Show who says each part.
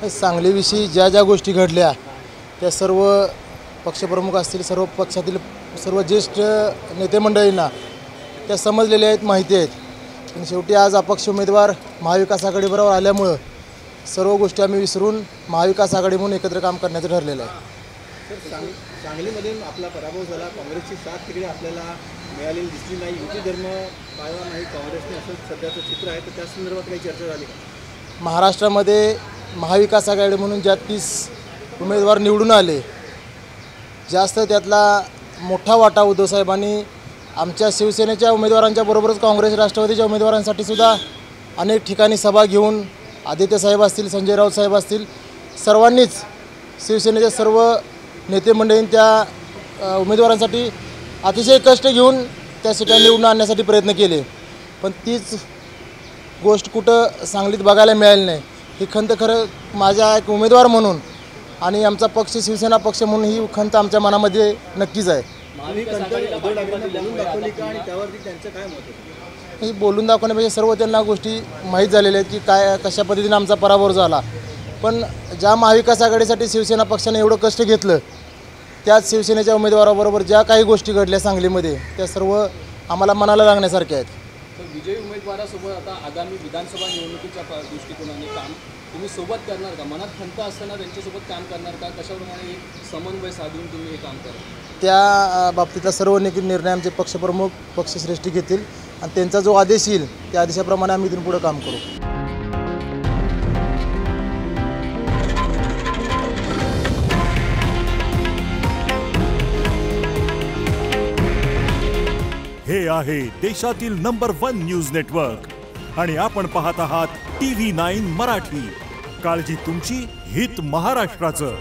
Speaker 1: सांगलीविषयी ज्या ज्या गोष्टी घडल्या त्या सर्व पक्षप्रमुख असतील, सर्व पक्षातील सर्व ज्येष्ठ नेते मंडळींना त्या समजलेल्या आहेत, माहिती आहेत. पण शेवटी आज अपक्ष उमेदवार महाविकास आघाडीबरोबर आल्यामुळं सर्व गोष्टी आम्ही विसरून महाविकास आघाडी म्हणून एकत्र काम करण्याचं ठरलेलं आहे.
Speaker 2: सर, सांगलीमध्ये आपला पराभव झाला, काँग्रेसची साथ तिकडे आपल्याला मिळालेली दिसली नाही, युती धर्म पाळला नाही काँग्रेसने, असं सध्याचं चित्र आहे. तर त्या संदर्भात काही चर्चा झाली का?
Speaker 1: महाराष्ट्रामध्ये महाविकास आघाडी म्हणून ज्या 30 उमेदवार निवडून आले, जास्त त्यातला मोठा वाटा उद्धवसाहेबांनी आमच्या शिवसेनेच्या उमेदवारांच्या बरोबरच काँग्रेस राष्ट्रवादीच्या उमेदवारांसाठी सुद्धा अनेक ठिकाणी सभा घेऊन आदित्य साहेब असतील, संजय राऊत साहेब असतील, सर्वांनीच शिवसेनेच्या सर्व नेते मंडळींनी त्या उमेदवारांसाठी अतिशय कष्ट घेऊन त्या सीटा निवडून आणण्यासाठी प्रयत्न केले. पण तीच गोष्ट कुठं सांगलीत बघायला मिळाली नाही. ही खंत खरं माझ्या एक उमेदवार म्हणून आणि आमचा पक्ष शिवसेना पक्ष म्हणून ही खंत आमच्या मनामध्ये नक्कीच आहे. ही बोलून दाखवण्यापेक्षा सर्व त्यांना गोष्टी माहीत झालेल्या आहेत की काय कशा पद्धतीने आमचा पराभव झाला. पण ज्या महाविकास आघाडीसाठी शिवसेना पक्षाने एवढं कष्ट घेतलं, त्याच शिवसेनेच्या उमेदवाराबरोबर ज्या काही गोष्टी घडल्या सांगलीमध्ये त्या सर्व आम्हाला मनाला लागण्यासारख्या आहेत.
Speaker 3: तर विजयी उमेदवारासोबत आता आगामी विधानसभा निवडणुकीच्या दृष्टिकोनाने काम तुम्ही सोबत करणार का? मनात खंत असताना त्यांच्यासोबत काम करणार का? कशाप्रमाणे एक समन्वय साधून तुम्ही हे काम करणार?
Speaker 1: त्या बाबतीतला सर्व निर्णय आमचे पक्षप्रमुख पक्षश्रेष्ठी घेतील आणि त्यांचा जो आदेश येईल त्या आदेशाप्रमाणे आम्ही इथून पुढे काम करू.
Speaker 4: हे आहे देशातील नंबर 1 न्यूज नेटवर्क आणि आपण पाहत आहात TV9 मराठी. काळजी तुमची, हित महाराष्ट्राचं.